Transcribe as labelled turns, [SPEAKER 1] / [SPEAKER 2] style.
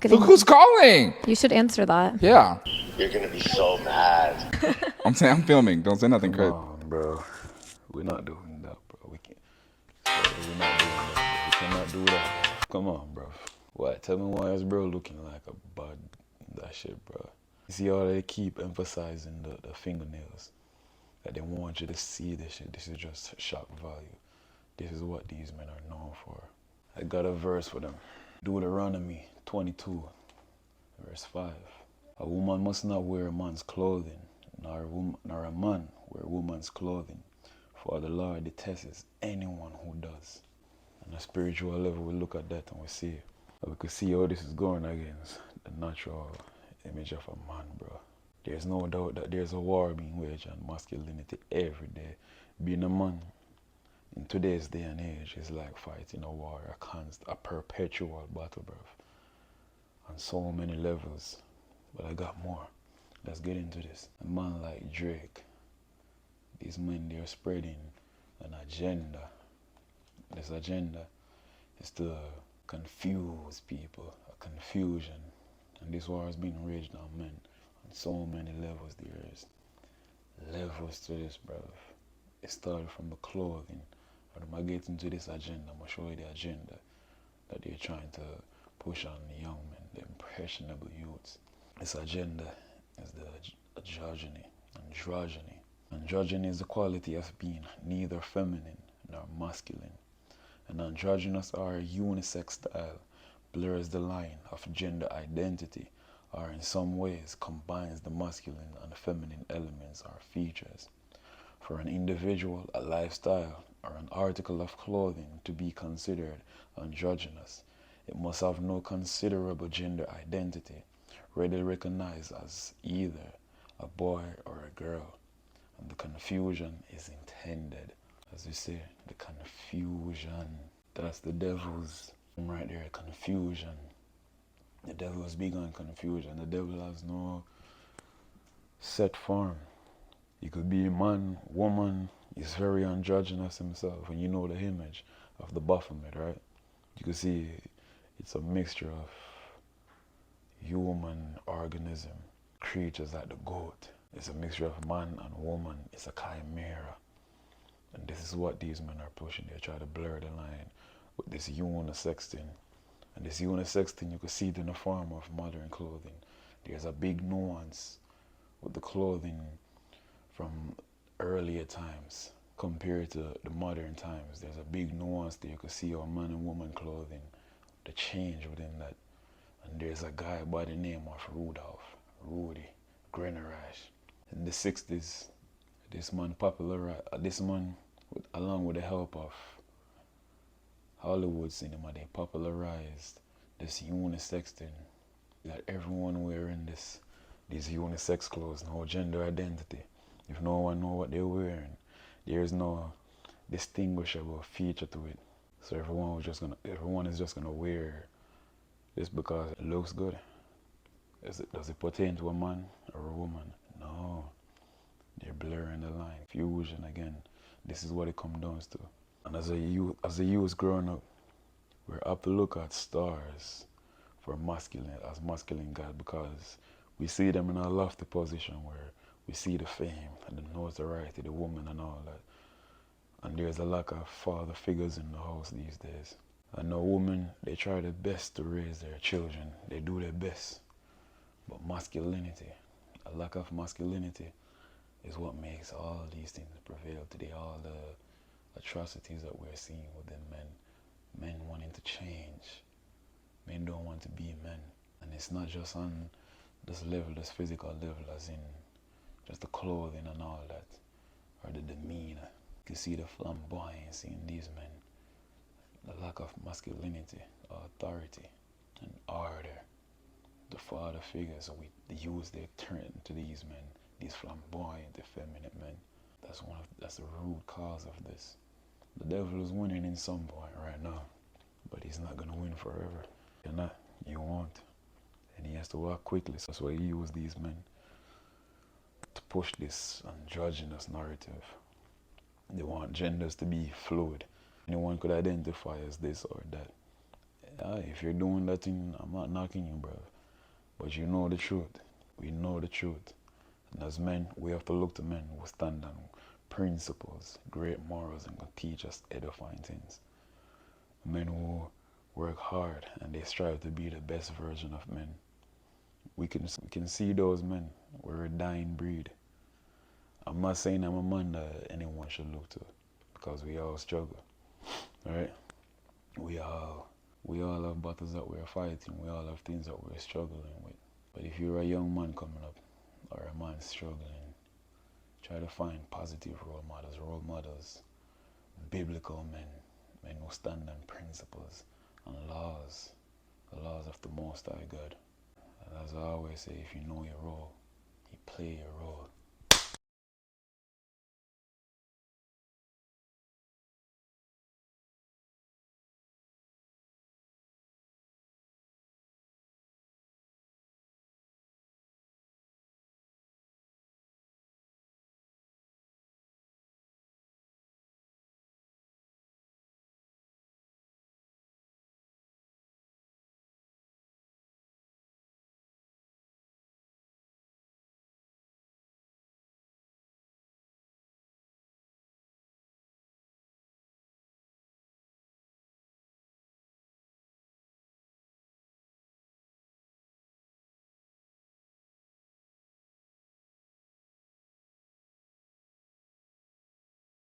[SPEAKER 1] getting...
[SPEAKER 2] Look who's calling!
[SPEAKER 1] You should answer that.
[SPEAKER 2] Yeah.
[SPEAKER 3] You're gonna be so mad.
[SPEAKER 2] I'm saying I'm filming. Don't say nothing, Chris.
[SPEAKER 4] Come on, bro. We're not doing that, bro. We can't. Bro, we're not doing that, bro. We cannot do that, bro. Come on, bro. What? Tell me why is bro looking like a bud? That shit, bro. You see how they keep emphasizing the fingernails? That they want you to see this shit. This is just shock value. This is what these men are known for. I got a verse for them. Deuteronomy 22, verse 5. A woman must not wear a man's clothing, nor a man wear a woman's clothing, for the Lord detests anyone who does. On a spiritual level, we look at that and we see, we could see how this is going against the natural image of a man, bro. There's no doubt that there's a war being waged on masculinity every day. Being a man in today's day and age is like fighting a war, a perpetual battle, bro. On so many levels. But I got more. Let's get into this. A man like Drake, these men, they're spreading an agenda. This agenda is to confuse people, a confusion. And this war is being waged on men on so many levels. There is levels to this, bro. It started from the clothing. But I'm going to get into this agenda. I'm going to show you the agenda that they're trying to push on the young men, the impressionable youths. This agenda is the androgyny. Androgyny is the quality of being neither feminine nor masculine. An androgynous or unisex style blurs the line of gender identity or in some ways combines the masculine and feminine elements or features. For an individual, a lifestyle, or an article of clothing to be considered androgynous, it must have no considerable gender identity, readily recognized as either a boy or a girl. And the confusion is intended. As we say, the confusion. That's the devil's right there, confusion. The devil is big on confusion. The devil has no set form. He could be man, woman. He's very androgynous himself. When you know the image of the Baphomet, right? You can see it's a mixture of human organism, creatures like the goat. It's a mixture of man and woman. It's a chimera. And this is what these men are pushing. They try to blur the line with this unisex thing. And this unisex thing, you can see it in the form of modern clothing. There's a big nuance with the clothing from earlier times compared to the modern times. There's a big nuance there. You can see our man and woman clothing, the change within that. And there's a guy by the name of Rudy Grenarash. In the 60s, this man along with the help of Hollywood cinema, they popularized this unisex thing. That everyone wearing these unisex clothes, no gender identity. If no one know what they're wearing, there's no distinguishable feature to it. So everyone is just gonna wear this because it looks good. Does it pertain to a man or a woman? No. They're blurring the line. Fusion again. This is what it comes down to. And as a youth growing up, we're apt to look at stars for masculine God because we see them in a lofty position where we see the fame and the notoriety, the woman and all that. And there's a lack of father figures in the house these days. And the women, they try their best to raise their children. They do their best. But masculinity, a lack of masculinity is what makes all these things prevail today. All the atrocities that we're seeing within men. Men wanting to change. Men don't want to be men. And it's not just on this level, this physical level, as in just the clothing and all that, or the demeanor. You can see the flamboyance in these men. The lack of masculinity, authority, and order. The father figures we use, they turn to these men, these flamboyant, effeminate men. That's the root cause of this. The devil is winning in some point right now, but he's not gonna win forever. You're not, you won't. And he has to work quickly. So that's why he used these men to push this androgynous narrative. They want genders to be fluid. Anyone could identify as this or that. If you're doing that thing, I'm not knocking you, bro. But you know the truth. We know the truth. And as men, we have to look to men who stand on principles, great morals, and can teach us edifying things. Men who work hard and they strive to be the best version of men. We can see those men. We're a dying breed. I'm not saying I'm a man that anyone should look to, because we all struggle, right? We all have battles that we're fighting. We all have things that we're struggling with. But if you're a young man coming up, or a man struggling, try to find positive role models, biblical men, men who stand on principles and laws, the laws of the Most High God. And as I always say, if you know your role, you play your role.